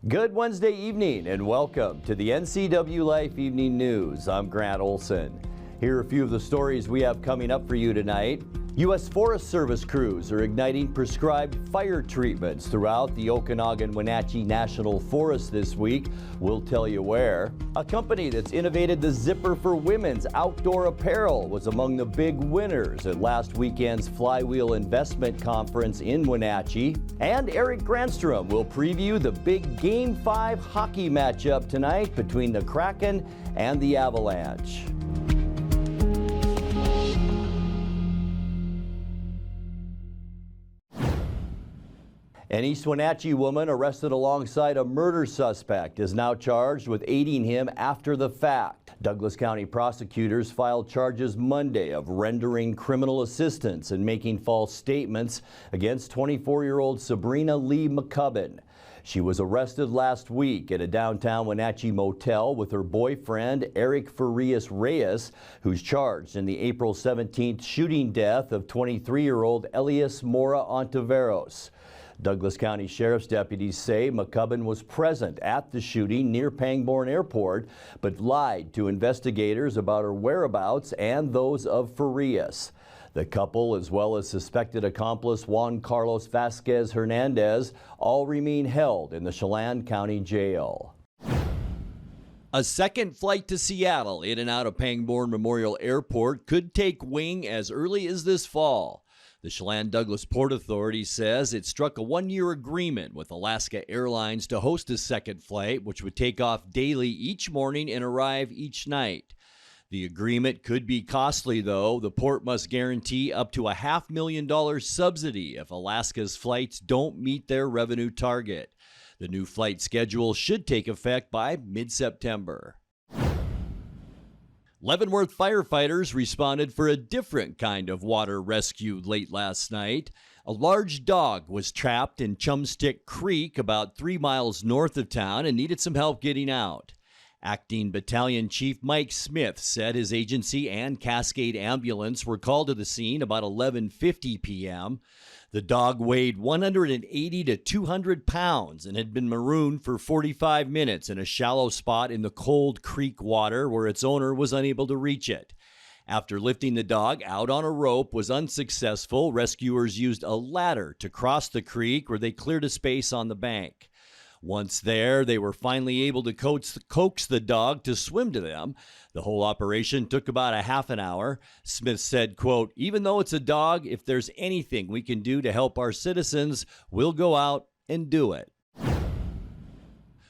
Good Wednesday evening and welcome to the NCWLIFE Evening News. I'm Grant Olson. Here are a few of the stories we have coming up for you tonight. U.S. Forest Service crews are igniting prescribed fire treatments throughout the Okanagan-Wenatchee National Forest this week. We'll tell you where. A company that's innovated the zipper for women's outdoor apparel was among the big winners at last weekend's Flywheel Investment Conference in Wenatchee. And Eric Granstrom will preview the big Game 5 hockey matchup tonight between the Kraken and the Avalanche. An East Wenatchee woman arrested alongside a murder suspect is now charged with aiding him after the fact. Douglas County prosecutors filed charges Monday of rendering criminal assistance and making false statements against 24-year-old Sabrina Lee McCubbin. She was arrested last week at a downtown Wenatchee motel with her boyfriend, Eric Farias Reyes, who's charged in the April 17th shooting death of 23-year-old Elias Mora Ontiveros. Douglas County Sheriff's deputies say McCubbin was present at the shooting near Pangbourne Airport, but lied to investigators about her whereabouts and those of Farias. The couple, as well as suspected accomplice Juan Carlos Vasquez Hernandez, all remain held in the Chelan County Jail. A second flight to Seattle in and out of Pangbourne Memorial Airport could take wing as early as this fall. The Chelan Douglas Port Authority says it struck a one-year agreement with Alaska Airlines to host a second flight, which would take off daily each morning and arrive each night. The agreement could be costly, though. The port must guarantee up to a $500,000 subsidy if Alaska's flights don't meet their revenue target. The new flight schedule should take effect by mid-September. Leavenworth firefighters responded for a different kind of water rescue late last night. A large dog was trapped in Chumstick Creek about 3 miles north of town and needed some help getting out. Acting Battalion Chief Mike Smith said his agency and Cascade Ambulance were called to the scene about 11:50 p.m. The dog weighed 180 to 200 pounds and had been marooned for 45 minutes in a shallow spot in the cold creek water where its owner was unable to reach it. After lifting the dog out on a rope was unsuccessful, rescuers used a ladder to cross the creek where they cleared a space on the bank. Once there, they were finally able to coax the dog to swim to them. The whole operation took about a half an hour. Smith said, quote, "Even though it's a dog, if there's anything we can do to help our citizens, we'll go out and do it."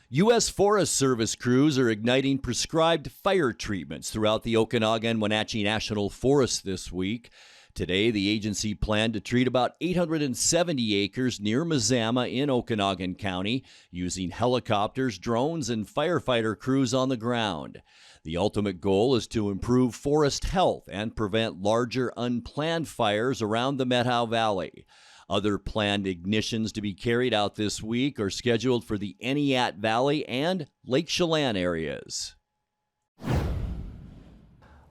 U.S. Forest Service crews are igniting prescribed fire treatments throughout the Okanagan-Wenatchee National Forest this week. Today, the agency planned to treat about 870 acres near Mazama in Okanagan County using helicopters, drones, and firefighter crews on the ground. The ultimate goal is to improve forest health and prevent larger unplanned fires around the Methow Valley. Other planned ignitions to be carried out this week are scheduled for the Eniat Valley and Lake Chelan areas.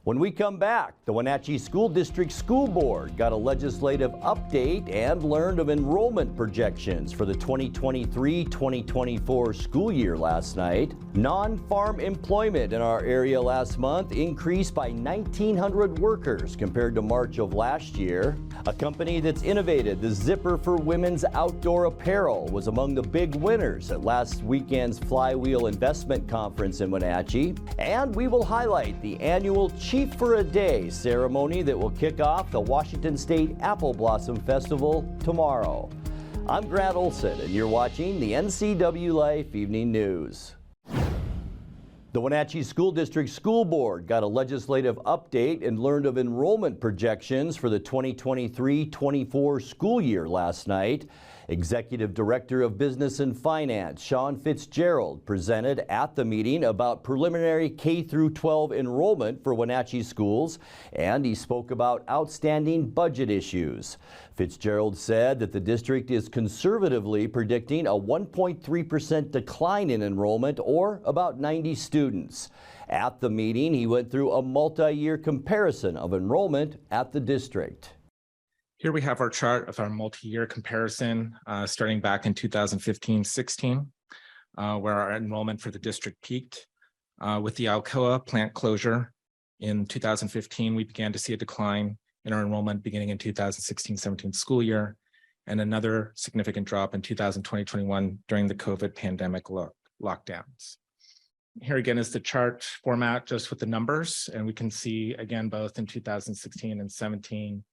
When we come back, the Wenatchee School District School Board got a legislative update and learned of enrollment projections for the 2023-2024 school year last night. Non-farm employment in our area last month increased by 1,900 workers compared to March of last year. A company that's innovated the zipper for women's outdoor apparel was among the big winners at last weekend's Flywheel Investment Conference in Wenatchee. And we will highlight the annual Chief for a Day ceremony that will kick off the Washington State Apple Blossom Festival tomorrow. I'm Grant Olson, and you're watching the NCWLIFE Evening News. The Wenatchee School District School Board got a legislative update and learned of enrollment projections for the 2023-24 school year last night. Executive Director of Business and Finance, Sean Fitzgerald, presented at the meeting about preliminary K-12 enrollment for Wenatchee schools, and he spoke about outstanding budget issues. Fitzgerald said that the district is conservatively predicting a 1.3% decline in enrollment, or about 90 students. At the meeting, he went through a multi-year comparison of enrollment at the district. Here we have our chart of our multi-year comparison starting back in 2015-16. where our enrollment for the district peaked. With the Alcoa plant closure in 2015, we began to see a decline in our enrollment beginning in 2016-17 school year, and another significant drop in 2020-21 during the COVID pandemic lockdowns. Here again is the chart format just with the numbers, and we can see again both in 2016 and 17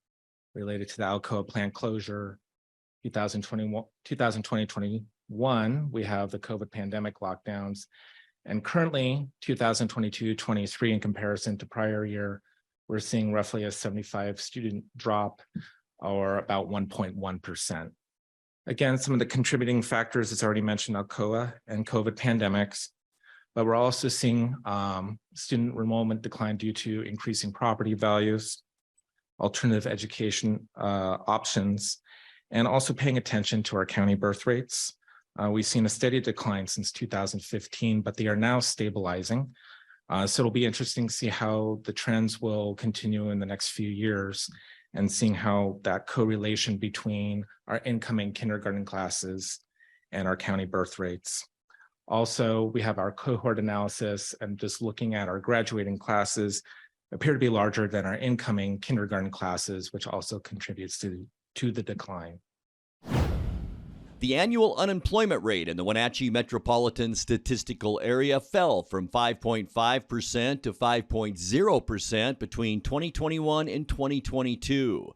related to the Alcoa plant closure. 2020-21, we have the COVID pandemic lockdowns, and currently 2022-23 in comparison to prior year, we're seeing roughly a 75 student drop, or about 1.1%. Again, some of the contributing factors, as already mentioned, Alcoa and COVID pandemics, but we're also seeing student enrollment decline due to increasing property values, alternative education options, and also paying attention to our county birth rates. We've seen a steady decline since 2015, but they are now stabilizing. So it'll be interesting to see how the trends will continue in the next few years, and seeing how that correlation between our incoming kindergarten classes and our county birth rates. Also, we have our cohort analysis, and just looking at our graduating classes appear to be larger than our incoming kindergarten classes, which also contributes to the decline. The annual unemployment rate in the Wenatchee Metropolitan Statistical Area fell from 5.5% to 5.0% between 2021 and 2022.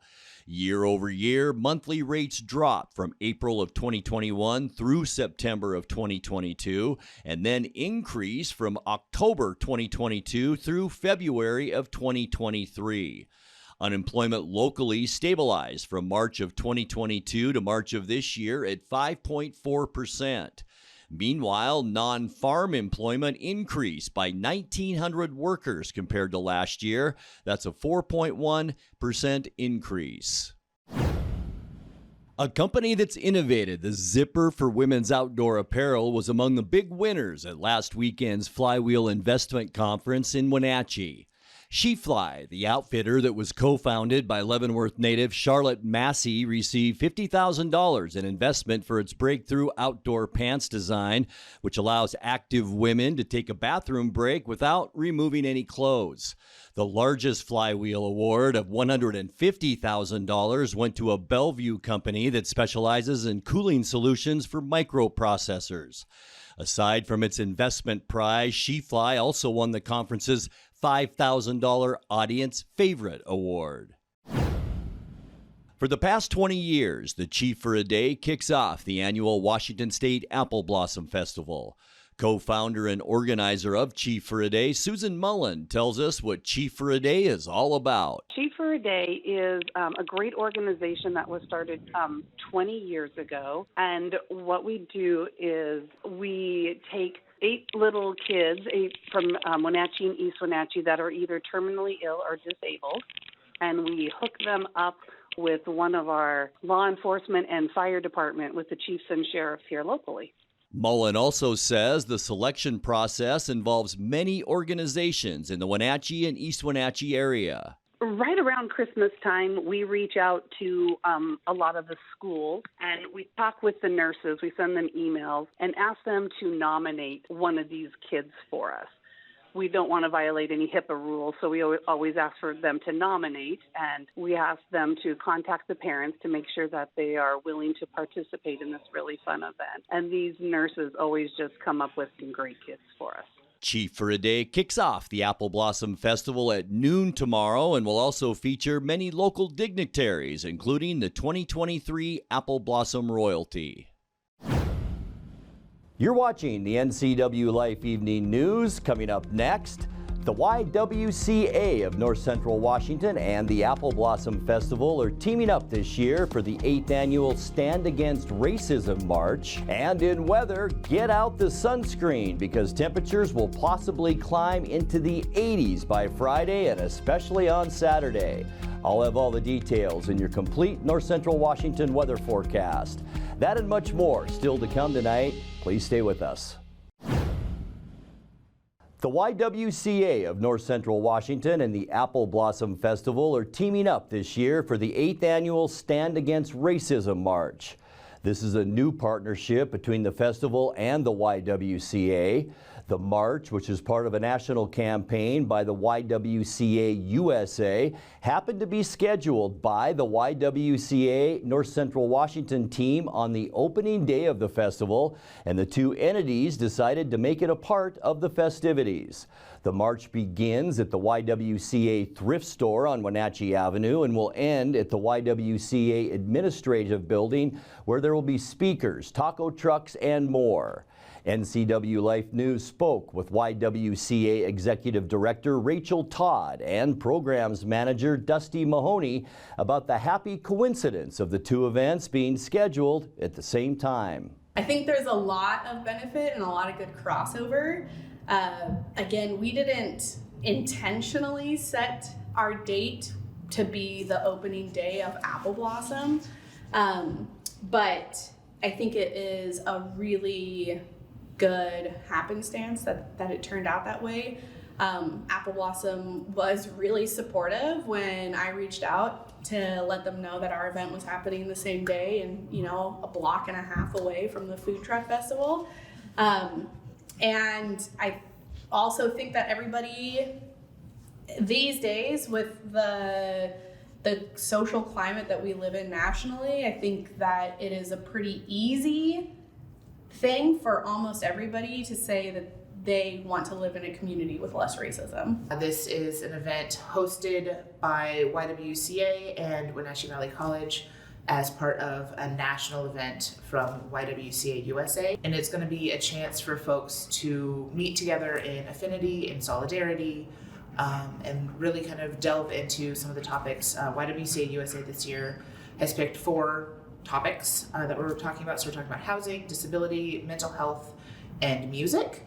Year over year, monthly rates dropped from April of 2021 through September of 2022, and then increased from October 2022 through February of 2023. Unemployment locally stabilized from March of 2022 to March of this year at 5.4%. Meanwhile, non-farm employment increased by 1,900 workers compared to last year. That's a 4.1% increase. A company that's innovated the zipper for women's outdoor apparel was among the big winners at last weekend's Flywheel Investment Conference in Wenatchee. SheFly, the outfitter that was co-founded by Leavenworth native Charlotte Massey, received $50,000 in investment for its breakthrough outdoor pants design, which allows active women to take a bathroom break without removing any clothes. The largest Flywheel award of $150,000 went to a Bellevue company that specializes in cooling solutions for microprocessors. Aside from its investment prize, SheFly also won the conference's $5,000 Audience Favorite Award. For the past 20 years, the Chief for a Day kicks off the annual Washington State Apple Blossom Festival. Co-founder and organizer of Chief for a Day, Susan Mullen, tells us what Chief for a Day is all about. Chief for a Day is a great organization that was started 20 years ago. And what we do is we take 8 little kids from Wenatchee and East Wenatchee that are either terminally ill or disabled, and we hook them up with one of our law enforcement and fire department with the chiefs and sheriffs here locally. Mullen also says the selection process involves many organizations in the Wenatchee and East Wenatchee area. Right around Christmas time, we reach out to a lot of the schools, and we talk with the nurses. We send them emails and ask them to nominate one of these kids for us. We don't want to violate any HIPAA rules, so we always ask for them to nominate, and we ask them to contact the parents to make sure that they are willing to participate in this really fun event. And these nurses always just come up with some great kids for us. Chief for a Day kicks off the Apple Blossom Festival at noon tomorrow and will also feature many local dignitaries, including the 2023 Apple Blossom Royalty. You're watching the NCWLIFE Evening News. Coming up next, the YWCA of North Central Washington and the Apple Blossom Festival are teaming up this year for the 8th annual Stand Against Racism March. And in weather, get out the sunscreen because temperatures will possibly climb into the 80s by Friday and especially on Saturday. I'll have all the details in your complete North Central Washington weather forecast. That and much more still to come tonight. Please stay with us. The YWCA of North Central Washington and the Apple Blossom Festival are teaming up this year for the 8th annual Stand Against Racism March. This is a new partnership between the festival and the YWCA. The march, which is part of a national campaign by the YWCA USA, happened to be scheduled by the YWCA North Central Washington team on the opening day of the festival, and the two entities decided to make it a part of the festivities. The march begins at the YWCA thrift store on Wenatchee Avenue and will end at the YWCA Administrative Building, where there will be speakers, taco trucks, and more. NCWLIFE News spoke with YWCA Executive Director Rachel Todd and Programs Manager Dusty Mahoney about the happy coincidence of the two events being scheduled at the same time. I think there's a lot of benefit and a lot of good crossover. Again, we didn't intentionally set our date to be the opening day of Apple Blossom, but I think it is a really good happenstance that it turned out that way. Apple Blossom was really supportive when I reached out to let them know that our event was happening the same day and, you know, a block and a half away from the food truck festival. And I also think that everybody these days, with the social climate that we live in nationally, I think that it is a pretty easy thing for almost everybody to say that they want to live in a community with less racism. This is an event hosted by YWCA and Wenatchee Valley College as part of a national event from YWCA USA. And it's going to be a chance for folks to meet together in affinity, in solidarity, and really kind of delve into some of the topics. YWCA USA this year has picked 4 topics that we're talking about. So we're talking about housing, disability, mental health, and music.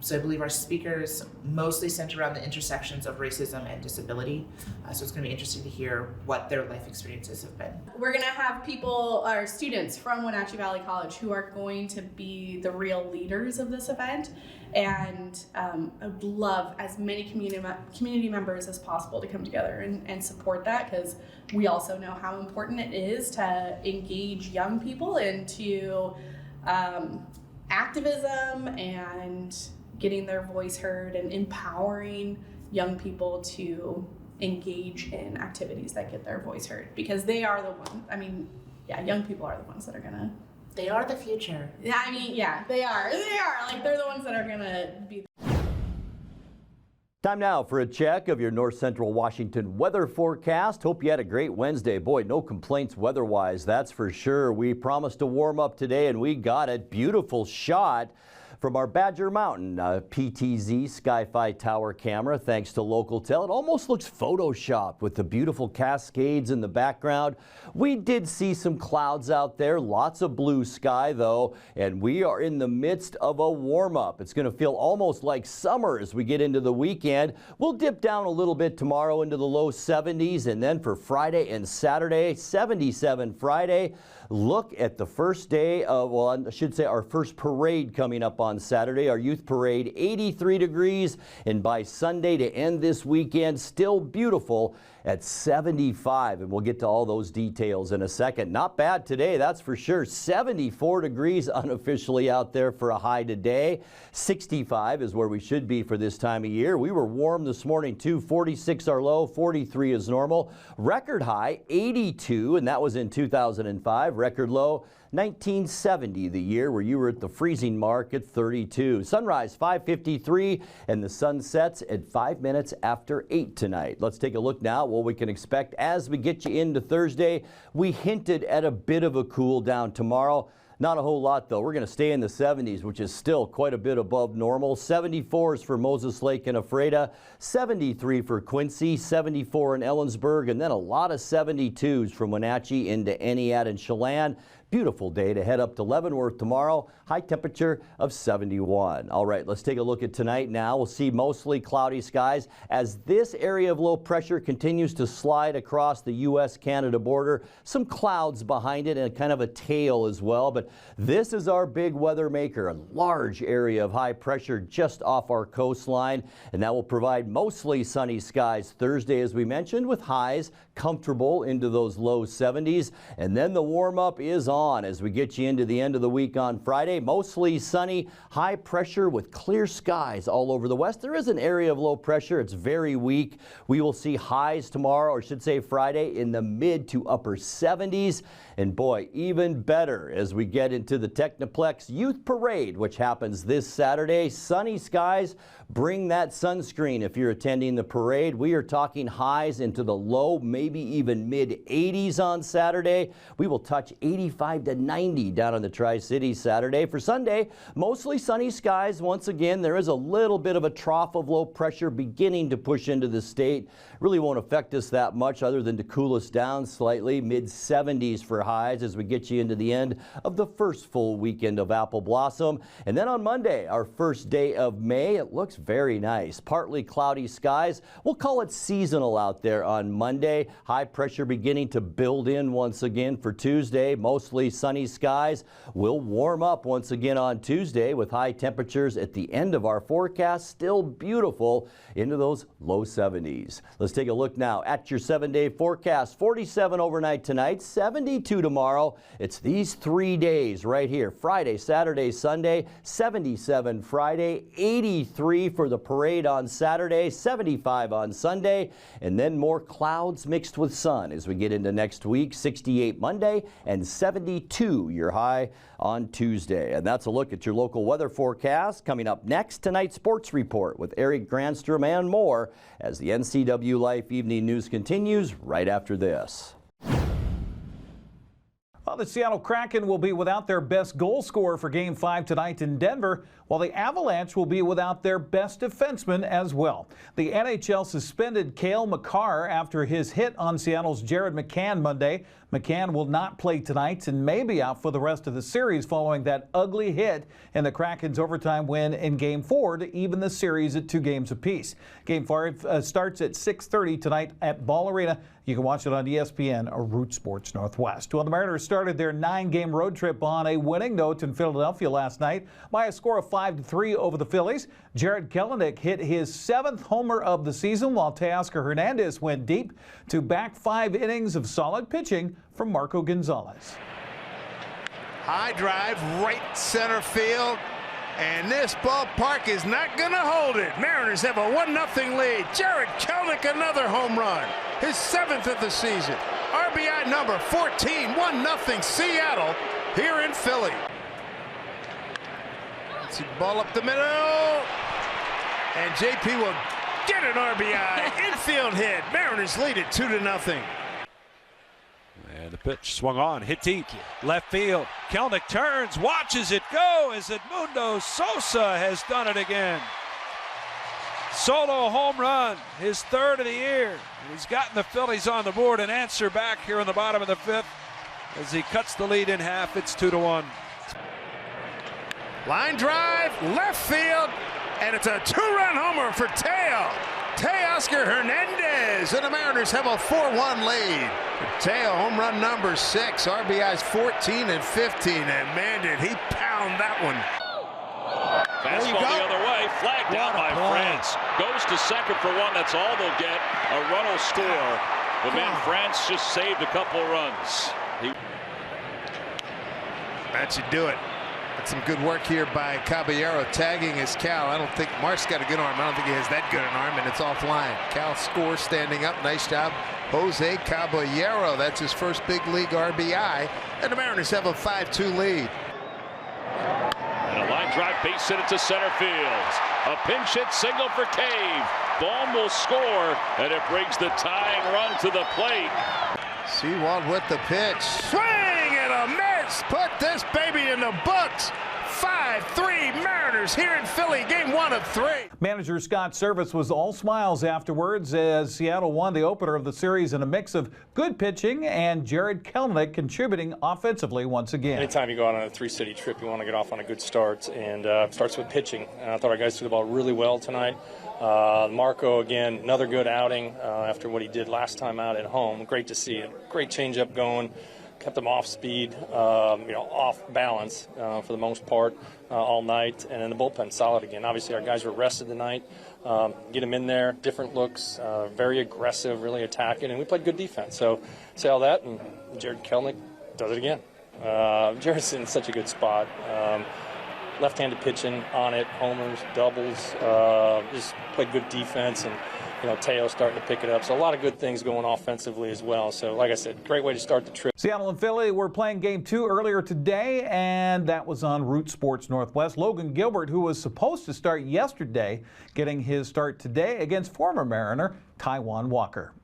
So I believe our speakers mostly center around the intersections of racism and disability. So it's going to be interesting to hear what their life experiences have been. We're going to have people, our students from Wenatchee Valley College, who are going to be the real leaders of this event. And I'd love as many community members as possible to come together and support that, because we also know how important it is to engage young people into activism and getting their voice heard and empowering young people to engage in activities that get their voice heard, because they are the ones, I mean, yeah, young people are the ones that are gonna. They are the future. Yeah, I mean, yeah, they are. Like, they're the ones that are gonna be. Time now for a check of your North Central Washington weather forecast. Hope you had a great Wednesday. Boy, no complaints weather-wise, that's for sure. We promised to warm up today, and we got it. Beautiful shot from our Badger Mountain PTZ Sky-Fi Tower camera, thanks to Localtel. It almost looks photoshopped with the beautiful cascades in the background. We did see some clouds out there, lots of blue sky though, and we are in the midst of a warm-up. It's going to feel almost like summer as we get into the weekend. We'll dip down a little bit tomorrow into the low 70s, and then for Friday and Saturday, 77 Friday. Look at the first day of, well, I should say our first parade coming up on Saturday, our youth parade, 83 degrees, and by Sunday to end this weekend, still beautiful at 75, and we'll get to all those details in a second. Not bad today, that's for sure. 74 degrees unofficially out there for a high today. 65 is where we should be for this time of year. We were warm this morning too. 46 our low, 43 is normal. Record high 82, and that was in 2005. Record low 1970, the year where you were at the freezing mark at 32. Sunrise 5:53, and the sun sets at 5 minutes after 8 tonight. Let's take a look now at what we can expect as we get you into Thursday. We hinted at a bit of a cool down tomorrow. Not a whole lot though. We're going to stay in the 70s, which is still quite a bit above normal. 74s for Moses Lake and Ephrata, 73 for Quincy, 74 in Ellensburg, and then a lot of 72s from Wenatchee into Entiat and Chelan. Beautiful day to head up to Leavenworth tomorrow. High temperature of 71. All right, let's take a look at tonight now. We'll see mostly cloudy skies as this area of low pressure continues to slide across the U.S.-Canada border. Some clouds behind it and kind of a tail as well. But this is our big weather maker, a large area of high pressure just off our coastline. And that will provide mostly sunny skies Thursday, as we mentioned, with highs comfortable into those low 70s. And then the warm up is on as we get you into the end of the week on Friday. Mostly sunny, high pressure with clear skies all over the west. There is an area of low pressure. It's very weak. We will see highs tomorrow, or should say Friday, in the mid to upper 70s. And boy, even better as we get into the Technoplex Youth Parade, which happens this Saturday. Sunny skies. Bring that sunscreen if you're attending the parade. We are talking highs into the low, maybe even mid 80s on Saturday. We will touch 85 to 90 down in the Tri-Cities Saturday. For Sunday, mostly sunny skies. Once again, there is a little bit of a trough of low pressure beginning to push into the state. Really won't affect us that much other than to cool us down slightly. Mid 70s for highs as we get you into the end of the first full weekend of apple blossom. And then on Monday, our first day of May, it looks very nice. Partly cloudy skies. We'll call it seasonal out there on Monday. High pressure beginning to build in once again for Tuesday. Mostly sunny skies. We'll warm up once again on Tuesday with high temperatures at the end of our forecast. Still beautiful into those low 70s. Let's take a look now at your 7-day forecast. 47 overnight tonight, 72 tomorrow. It's these 3 days right here. Friday, Saturday, Sunday, 77 Friday, 83 for the parade on Saturday, 75 on Sunday, and then more clouds mixed with sun as we get into next week. 68 Monday and 72 your high on Tuesday. And that's a look at your local weather forecast. Coming up next, tonight's sports report with Eric Granstrom and more as the NCWLIFE Evening News continues right after this. Well, the Seattle Kraken will be without their best goal scorer for Game 5 tonight in Denver, while the Avalanche will be without their best defenseman as well. The NHL suspended Cale Makar after his hit on Seattle's Jared McCann Monday. McCann will not play tonight and may be out for the rest of the series following that ugly hit in the Kraken's overtime win in Game 4 to even the series at 2 games apiece. Game 5 starts at 6:30 tonight at Ball Arena. You can watch it on ESPN or Root Sports Northwest. Well, the Mariners started their 9-game road trip on a winning note in Philadelphia last night by a score of 5-3 over the Phillies. Jared Kelenic hit his 7th homer of the season, while Teoscar Hernandez went deep to back 5 innings of solid pitching from Marco Gonzalez. High drive, right center field, and this ballpark is not going to hold it. Mariners have a 1-0 lead. Jared Kelenic, another home run, his 7th of the season. RBI number 14, 1-0 Seattle here in Philly. Let's see, ball up the middle, and JP will get an RBI. Infield hit. Mariners lead it 2-0. And the pitch swung on, hit deep, left field. Kelenic turns, watches it go as Edmundo Sosa has done it again. Solo home run, his 3rd of the year. He's gotten the Phillies on the board and answer back here in the bottom of the 5th as he cuts the lead in half. It's 2-1. Line drive, left field, and it's a 2-run homer for Teoscar Hernandez, and the Mariners have a 4-1 lead. Teo, home run number 6, RBIs 14 and 15, and man, did he pound that one. Fastball the other way, flagged out by France. Goes to second for 1, that's all they'll get. A run will score. But man, France just saved a couple of runs. That should do it. That's some good work here by Caballero, tagging his Cal. I don't think Mark's got a good arm. I don't think he has that good an arm, and it's offline. Cal scores standing up. Nice job, Jose Caballero. That's his first big league RBI, and the Mariners have a 5-2 lead. And a line drive base hit into center field. A pinch hit single for Cave. Bohm will score, and it brings the tying run to the plate. Sewald with the pitch. Swing and a miss. Put this baby in the books. 5-3 Mariners. Mariners here in Philly, game 1 of 3. Manager Scott Service was all smiles afterwards as Seattle won the opener of the series in a mix of good pitching and Jared Kelenic contributing offensively once again. Anytime you go out on a 3-city trip, you want to get off on a good start, and starts with pitching. I thought our guys threw the ball really well tonight. Marco, again, another good outing after what he did last time out at home. Great to see it. Great changeup going. Kept them off speed, off balance for the most part all night. And then the bullpen solid again. Obviously, our guys were rested tonight. Get them in there, different looks, very aggressive, really attacking, and we played good defense. So, say all that, and Jared Kelenic does it again. Jared's in such a good spot. Left-handed pitching on it, homers, doubles, just played good defense, and Teo starting to pick it up. So a lot of good things going offensively as well. So like I said, great way to start the trip. Seattle and Philly were playing game 2 earlier today, and that was on Root Sports Northwest. Logan Gilbert, who was supposed to start yesterday, getting his start today against former Mariner Taijuan Walker.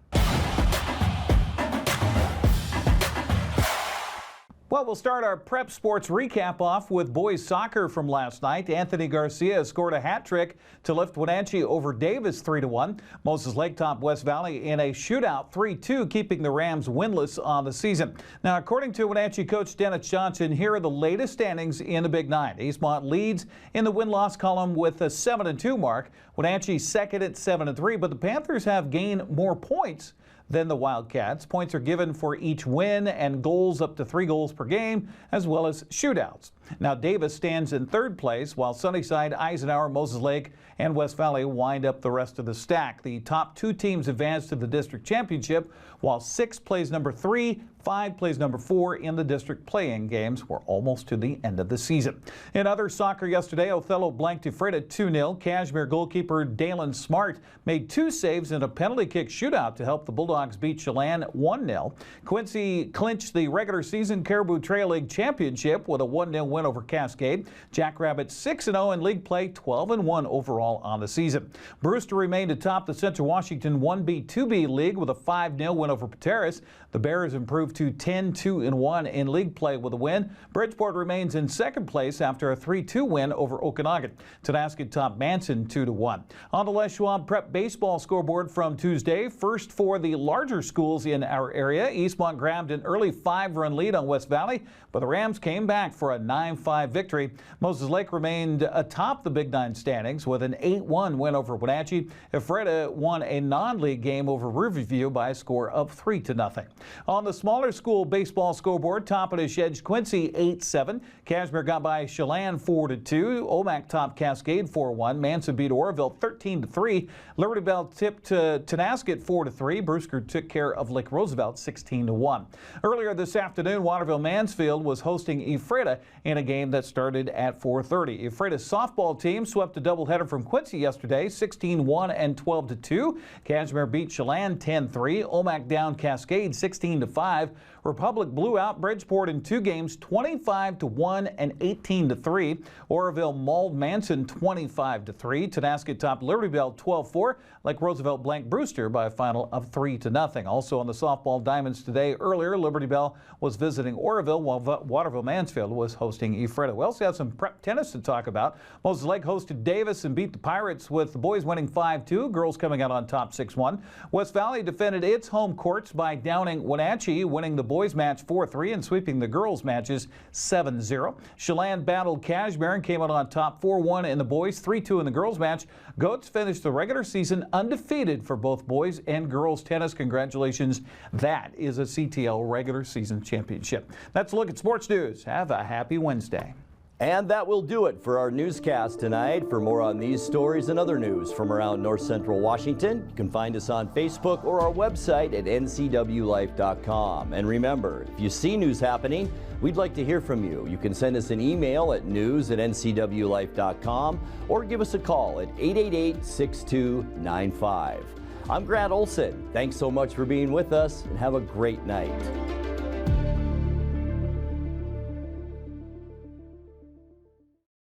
Well, we'll start our prep sports recap off with boys soccer from last night. Anthony Garcia scored a hat trick to lift Wenatchee over Davis 3-1. Moses Lake topped West Valley in a shootout 3-2, keeping the Rams winless on the season. Now, according to Wenatchee coach Dennis Johnson, here are the latest standings in the Big Nine. Eastmont leads in the win-loss column with a 7-2 mark. Wenatchee second at 7-3, but the Panthers have gained more points than the Wildcats. Points are given for each win and goals up to 3 goals per game, as well as shootouts. Now Davis stands in third place, while Sunnyside, Eisenhower, Moses Lake, and West Valley wind up the rest of the stack. The top 2 teams advance to the district championship, while 6 plays number 3, 5 plays number 4 in the district play-in games. We're almost to the end of the season. In other soccer yesterday, Othello blanked Ephrata 2-0. Cashmere goalkeeper Dalen Smart made 2 saves in a penalty kick shootout to help the Bulldogs beat Chelan 1-0. Quincy clinched the regular season Caribou Trail League championship with a 1-0 win over Cascade. Jackrabbits 6-0 in league play, 12-1 overall on the season. Brewster remained atop the Central Washington 1B2B league with a 5-0 win over Pateras. The Bears improved to 10-2-1 in league play with a win. Bridgeport remains in second place after a 3-2 win over Okanagan. Tonasket topped Manson 2-1. On the Les Schwab Prep baseball scoreboard from Tuesday, first for the larger schools in our area. Eastmont grabbed an early 5-run lead on West Valley, but the Rams came back for a 9-5 victory. Moses Lake remained atop the Big Nine standings with an 8-1 win over Wenatchee. Ephrata won a non-league game over Riverview by a score of 3-0. On the smaller school baseball scoreboard, Toppenish edged Quincy 8-7. Cashmere got by Chelan 4-2. Omak topped Cascade 4-1. Manson beat Oroville 13-3. Liberty Bell tipped Tonasket 4-3. Brewster took care of Lake Roosevelt 16-1. Earlier this afternoon, Waterville Mansfield was hosting Ephrata in a game that started at 4:30. Ephrata's softball team swept a doubleheader from Quincy yesterday, 16-1 and 12-2. Cashmere beat Chelan 10-3. Omak down Cascade 16-5. Republic blew out Bridgeport in 2 games, 25-1 and 18-3. Oroville mauled Manson 25-3. Tonasket topped Liberty Bell 12-4. Lake Roosevelt blanked Brewster by a final of 3-0. Also on the softball diamonds today, earlier Liberty Bell was visiting Oroville while Waterville Mansfield was hosting Ephrata. We also have some prep tennis to talk about. Moses Lake hosted Davis and beat the Pirates with the boys winning 5-2, girls coming out on top 6-1. West Valley defended its home courts by downing Wenatchee, winning the boys match 4-3 and sweeping the girls matches 7-0. Chelan battled Cashmere and came out on top 4-1 in the boys, 3-2 in the girls match. Goats finished the regular season undefeated for both boys and girls tennis. Congratulations. That is a CTL regular season championship. That's a look at sports news. Have a happy Wednesday. And that will do it for our newscast tonight. For more on these stories and other news from around North Central Washington, you can find us on Facebook or our website at ncwlife.com. And remember, if you see news happening, we'd like to hear from you. You can send us an email at news@ncwlife.com or give us a call at 888-6295. I'm Grant Olson. Thanks so much for being with us and have a great night.